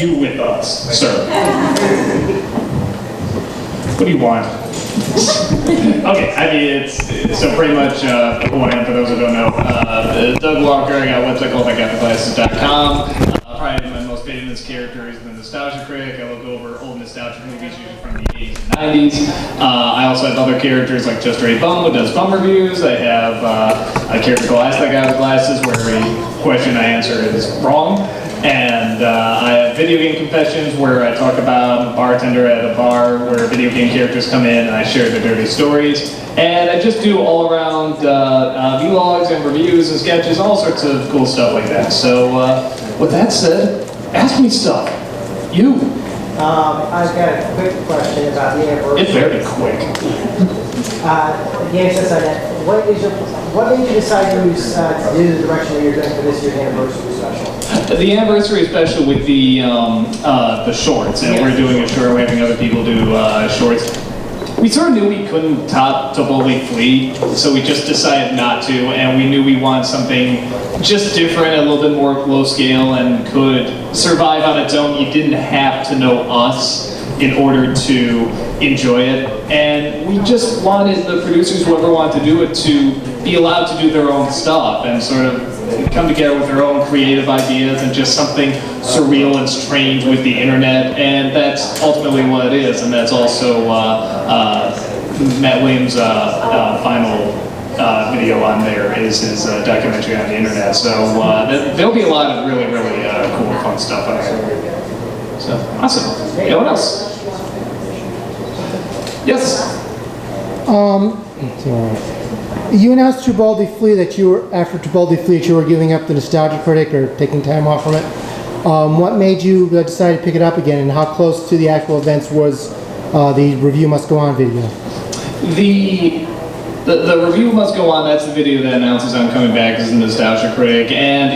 you with us, sir. What do you want? Okay, I mean, it's so pretty much who I am for those who don't know. Doug Walker, I got a website called IGotTheGlasses.com. Probably my most famous character is the Nostalgia Critic. I look over old nostalgic movies, usually from the 80s and 90s. I also have other characters like Just Ray Bum, who does bum reviews. I have a character called Ask That Guy with Glasses, where every question I answer is wrong. And I have video game confessions, where I talk about I'm a bartender at a bar where video game characters come in and I share their dirty stories. And I just do all around vlogs and reviews and sketches, all sorts of cool stuff like that. So with that said, ask me stuff. You. I've got a quick question about the anniversary. It's very quick. What made you decide to do the direction that you're doing for this year's anniversary special? The anniversary special with the shorts, and we're doing a short, we're having other people do shorts. We sort of knew we couldn't top To Boldly Flee, so we just decided not to, and we knew we wanted something just different, a little bit more low scale, and could survive on its own. You didn't have to know us in order to enjoy it, and we just wanted the producers, whoever wanted to do it, to be allowed to do their own stuff and sort of come together with their own creative ideas and just something surreal and strange with the internet, and that's ultimately what it is, and that's also Matt Williams' final video on there is his documentary on the internet. So there'll be a lot of really, really cool, fun stuff on there. So, awesome. Hey, what else? Yes? You announced To Boldly Flee that you were, after To Boldly Flee, that you were giving up the Nostalgia Critic or taking time off from it. What made you decide to pick it up again, and how close to the actual events was the Review Must Go On video? The Review Must Go On, that's the video that announces I'm coming back as a Nostalgia Critic, and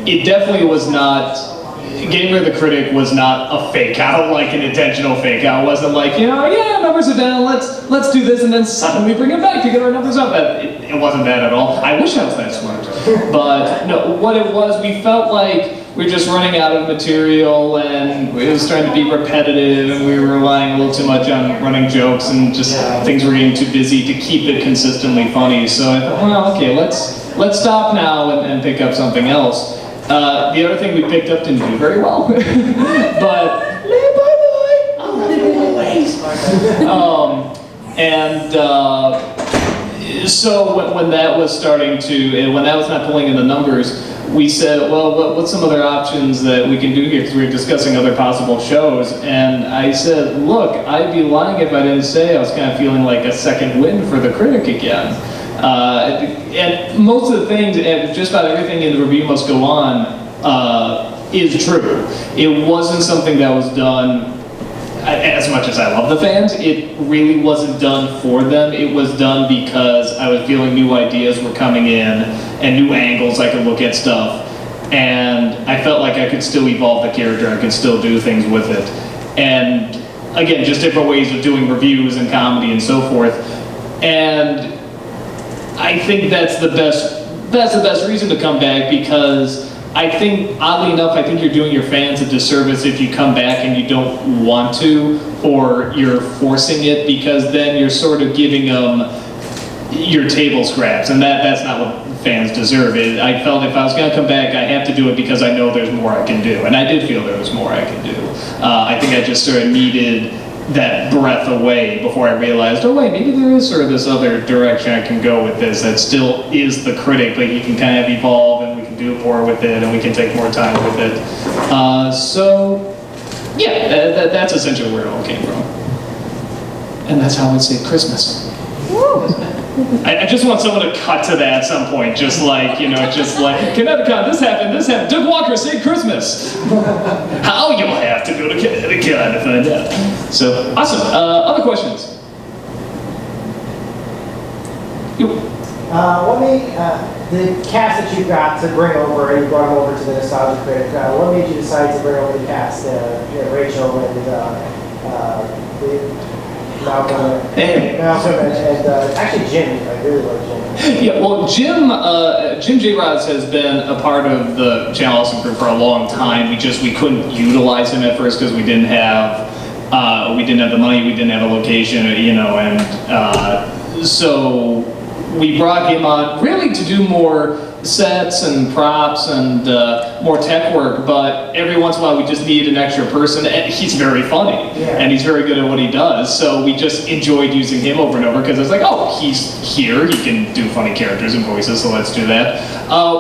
it definitely was not, Getting Rid of the Critic was not a fake out, like an intentional fake out. It wasn't like, you know, yeah, numbers are down, let's do this, and then suddenly bring it back to get our numbers up. It wasn't that at all. I wish I was that smart. But no, what it was, we felt like we were just running out of material, and it was starting to be repetitive, and we were relying a little too much on running jokes, and just things were getting too busy to keep it consistently funny. So I thought, well, okay, let's stop now and pick up something else. The other thing we picked up didn't do very well, but so when that was starting to, when that was not pulling in the numbers, we said, well, what's some other options that we can do here? Because we were discussing other possible shows, and I said, look, I'd be lying if I didn't say I was kind of feeling like a second win for the Critic again. And most of the things, and just about everything in the Review Must Go On is true. It wasn't something that was done, as much as I love the fans, it really wasn't done for them. It was done because I was feeling new ideas were coming in and new angles I could look at stuff. And I felt like I could still evolve the character, I could still do things with it. And again, just different ways of doing reviews and comedy and so forth. And I think that's the best reason to come back, because I think, oddly enough, I think you're doing your fans a disservice if you come back and you don't want to, or you're forcing it, because then you're sort of giving them your table scraps, and that's not what fans deserve. I felt if I was going to come back, I have to do it because I know there's more I can do, and I did feel there was more I could do. I think I just sort of needed that breath away before I realized, oh wait, maybe there is sort of this other direction I can go with this that still is the Critic, but you can kind of evolve, and we can do more with it, and we can take more time with it. So, yeah, that's essentially where it all came from. And that's how I'd say Christmas. Woo. I just want someone to cut to that at some point, just like, you know, just like, ConnectiCon, this happened, Doug Walker, say Christmas. How you'll have to go to ConnectiCon to find out. So, awesome. Other questions? You. What made the cast that you got to bring over, and you brought them over to the Nostalgia Critic, what made you decide to bring over the cast, Rachel and Malcolm and actually Jim. I really like Jim. Yeah, well, Jim J. Rods has been a part of the Channel Awesome group for a long time. We couldn't utilize him at first because we didn't have the money, we didn't have a location, and so we brought him on really to do more sets and props and more tech work, but every once in a while we just need an extra person, and he's very funny, and he's very good at what he does, so we just enjoyed using him over and over because it's like, oh, he's here, he can do funny characters and voices, so let's do that.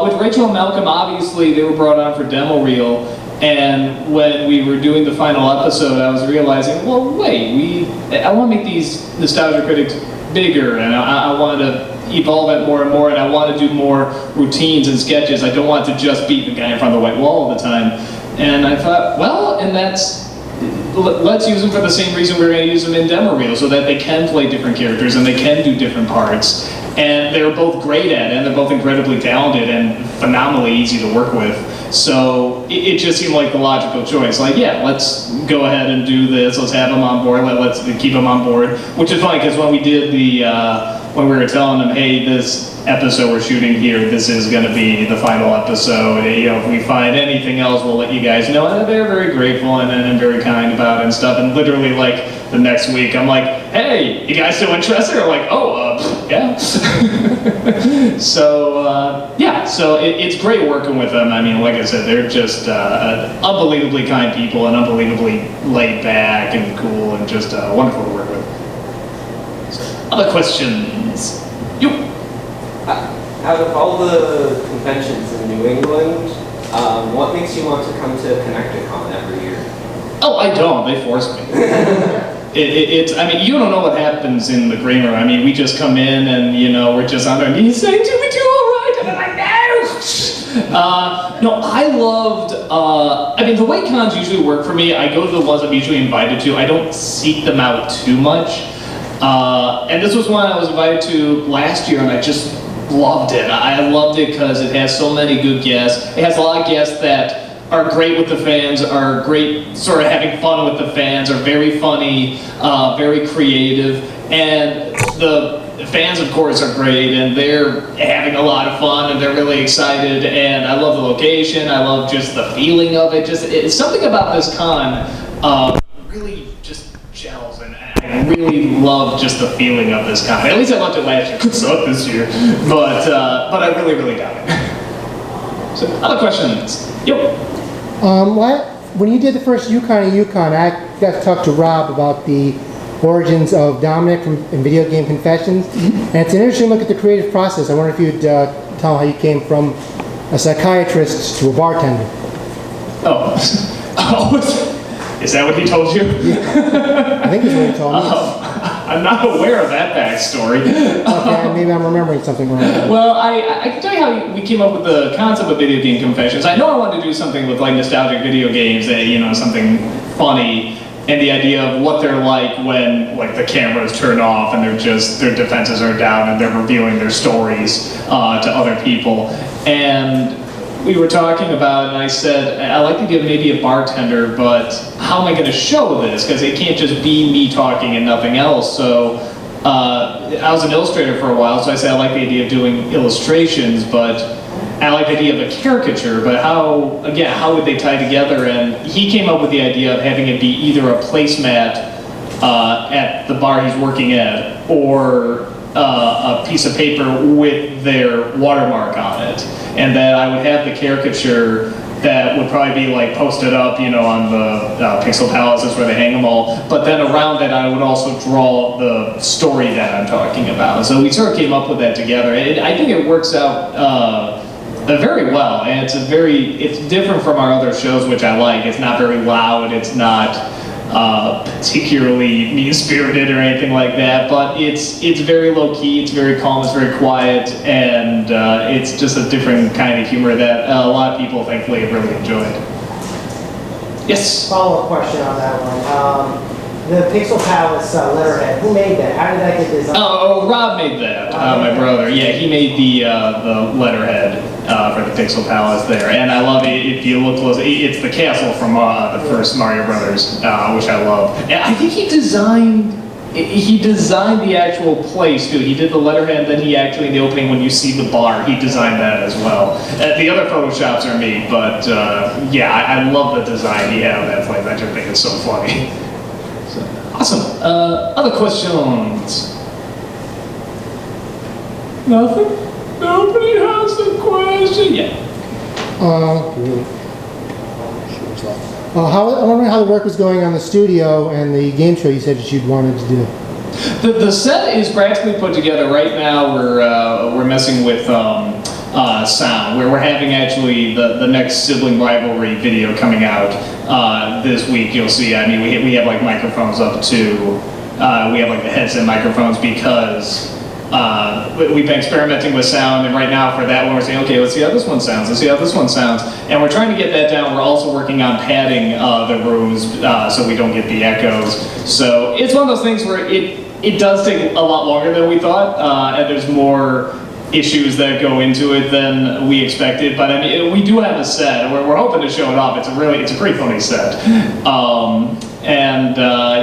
With Rachel and Malcolm, obviously they were brought on for demo reel, and when we were doing the final episode, I was realizing, well, wait, I want to make these Nostalgia Critics bigger, and I want to evolve it more and more, and I want to do more routines and sketches. I don't want to just beat the guy in front of the white wall all the time. And I thought, well, and let's use them for the same reason we're going to use them in demo reel, so that they can play different characters and they can do different parts. And they're both great at it, and they're both incredibly talented and phenomenally easy to work with. So it just seemed like the logical choice. Like, yeah, let's go ahead and do this. Let's have them on board. Let's keep them on board. Which is funny because when we did when we were telling them, hey, this episode we're shooting here, this is going to be the final episode. If we find anything else, we'll let you guys know. And they're very grateful and very kind about it and stuff. And literally, like, the next week, I'm like, hey, you guys still interested? Or like, yeah. So it's great working with them. I mean, like I said, they're just unbelievably kind people and unbelievably laid back and cool and just wonderful to work with. So, other questions? You. Out of all the conventions in New England, what makes you want to come to ConnectiCon every year? Oh, I don't. They force me. I mean, you don't know what happens in the green room. I mean, we just come in and, we're just on our knees saying, did we do all right? And they're like, no! No, I loved, the way cons usually work for me, I go to the ones I'm usually invited to. I don't seek them out too much. And this was one I was invited to last year, and I just loved it. I loved it because it has so many good guests. It has a lot of guests that are great with the fans, are great sort of having fun with the fans, are very funny, very creative, and the fans, of course, are great, and they're having a lot of fun, and they're really excited, and I love the location, I love just the feeling of it. It's something about this con really just gels, and I really love just the feeling of this con. At least I loved it last year. It could suck this year, but I really, really got it. So, other questions? Yep. When you did the first Yukon and Yukon, I got to talk to Rob about the origins of Dominic in Video Game Confessions, and it's an interesting look at the creative process. I wonder if you'd tell how you came from a psychiatrist to a bartender. Oh, is that what he told you? Yeah. I think that's what he told me. I'm not aware of that backstory. Okay, maybe I'm remembering something wrong. Well, I can tell you how we came up with the concept of Video Game Confessions. I know I wanted to do something with like nostalgic video games, something funny, and the idea of what they're like when like the cameras turn off and their defenses are down and they're revealing their stories to other people. And we were talking about it, and I said, I like to give maybe a bartender, but how am I going to show this? Because it can't just be me talking and nothing else. So I was an illustrator for a while, so I said I like the idea of doing illustrations, but I like the idea of a caricature, but how would they tie together? And he came up with the idea of having it be either a placemat at the bar he's working at, or a piece of paper with their watermark on it. And that I would have the caricature that would probably be like posted up, on the Pixel Palaces where they hang them all. But then around that, I would also draw the story that I'm talking about. So we sort of came up with that together. I think it works out very well, and it's different from our other shows, which I like. It's not very loud. It's not particularly mean-spirited or anything like that, but it's very low-key, it's very calm, it's very quiet, and it's just a different kind of humor that a lot of people, thankfully, have really enjoyed. Yes? Follow-up question on that one. The Pixel Palace letterhead, who made that? How did that get designed? Oh, Rob made that, my brother. Yeah, he made the letterhead for the Pixel Palace there. And I love it, if you look close, it's the castle from the first Mario Brothers, which I love. And I think he designed he designed the actual place too. He did the letterhead, then he actually, in the opening when you see the bar, he designed that as well. The other Photoshops are me, but yeah, I love the design he had on that place. I just think it's so funny. So, awesome. Other questions? Nothing? Nobody has a question? Yeah. I'm wondering how the work was going on the studio and the game show you said that you'd wanted to do. The set is practically put together. Right now we're messing with sound, where we're having actually the next sibling rivalry video coming out this week. You'll see, I mean, we have like microphones up to, we have like the headset microphones because we've been experimenting with sound, and right now for that one we're saying, okay, let's see how this one sounds, let's see how this one sounds, and we're trying to get that down. We're also working on padding the rooms so we don't get the echoes. So it's one of those things where it does take a lot longer than we thought, and there's more issues that go into it than we expected, but I mean, we do have a set, and we're hoping to show it off. It's a pretty funny set.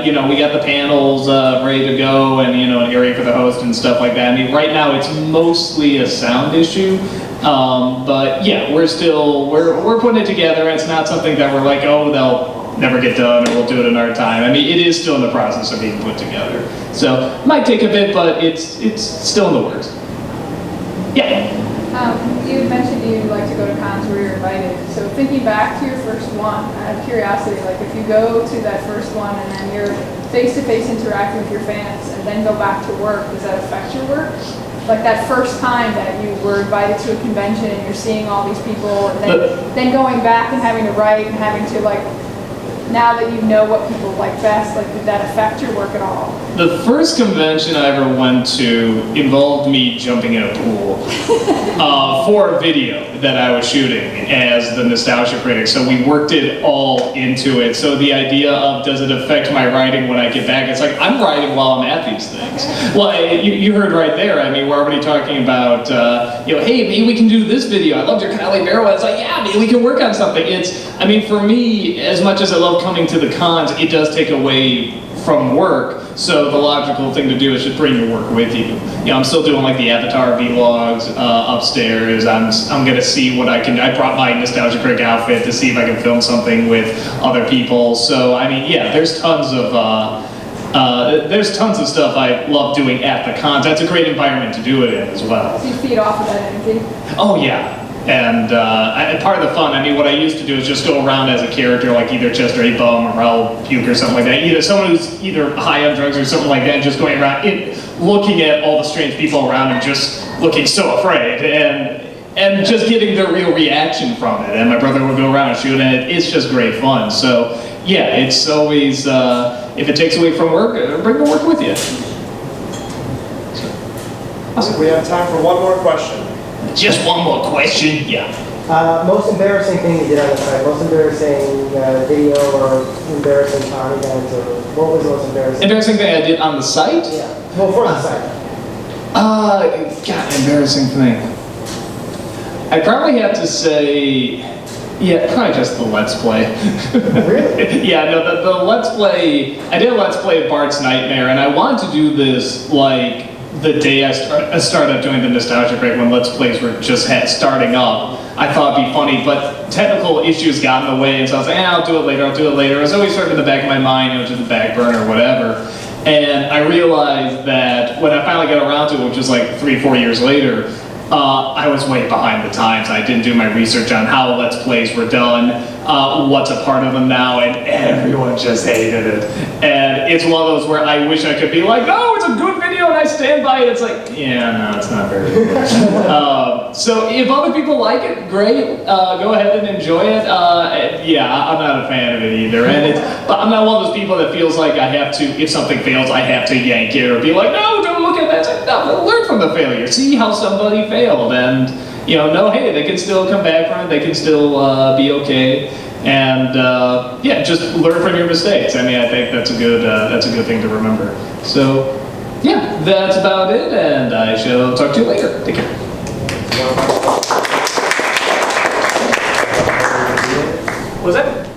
You know, we got the panels ready to go, and you know, an area for the host and stuff like that. I mean, right now it's mostly a sound issue, but yeah, we're putting it together. And it's not something that we're like, oh, they'll never get done, or we'll do it in our time. I mean, it is still in the process of being put together, so might take a bit, but it's still in the works. Yeah. You had mentioned you like to go to cons where you're invited. So thinking back to your first one, out of curiosity, like if you go to that first one and then you're face-to-face interacting with your fans and then go back to work, does that affect your work? Like that first time that you were invited to a convention and you're seeing all these people, and then going back and having to write and having to like, now that you know what people like best, like did that affect your work at all? The first convention I ever went to involved me jumping in a pool for a video that I was shooting as the Nostalgia Critic. So we worked it all into it. So the idea of does it affect my writing when I get back? It's like I'm writing while I'm at these things. Well, you heard right there. I mean, we're already talking about you know, hey, maybe we can do this video. I loved your Kylie Barrow. It's like, yeah, maybe we can work on something. I mean, for me, as much as I love coming to the cons, it does take away from work, so the logical thing to do is just bring your work with you. You know, I'm still doing like the Avatar vlogs upstairs. I'm gonna see what I can. I brought my Nostalgia Critic outfit to see if I can film something with other people. So I mean, yeah, there's tons of stuff I love doing at the cons. That's a great environment to do it in as well. So you feed off of that energy? Oh yeah. And part of the fun, I mean, what I used to do is just go around as a character, like either Chester A. Bum or Raoul Puke or something like that. Either someone who's either high on drugs or something like that, and just going around, looking at all the strange people around and just looking so afraid, and just getting the real reaction from it. And my brother would go around and shoot, and it's just great fun. So yeah, it's always, if it takes away from work, bring the work with you. We have time for one more question. Just one more question, yeah. Most embarrassing thing you did on the site? Most embarrassing video or embarrassing con event, or what was the most embarrassing? Embarrassing thing I did on the site? Yeah. Well, for the site. God, embarrassing thing. I probably have to say, yeah, probably just the Let's Play. Really? Yeah, no, the Let's Play, I did a Let's Play of Bart's Nightmare, and I wanted to do this, like, the day I started doing the Nostalgia Critic, when Let's Plays were just starting up. I thought it'd be funny, but technical issues got in the way, and so I was like, I'll do it later. It was always sort of in the back of my mind, you know, just the back burner or whatever. And I realized that when I finally got around to it, which was like 3-4 years later, I was way behind the times. I didn't do my research on how Let's Plays were done, what's a part of them now, and everyone just hated it. And it's one of those where I wish I could be like, oh, it's a good video and I stand by it. It's like, yeah, no, it's not very good. So if other people like it, great, go ahead and enjoy it. Yeah, I'm not a fan of it either. But I'm not one of those people that feels like I have to, if something fails, I have to yank it or be like, no, don't look at that. It's like, no, learn from the failure. See how somebody failed, and you know, hey, they can still come back from it. They can still be okay, and yeah, just learn from your mistakes. I mean, I think that's a good thing to remember. So, yeah, that's about it, and I shall talk to you later. Take care. Was that?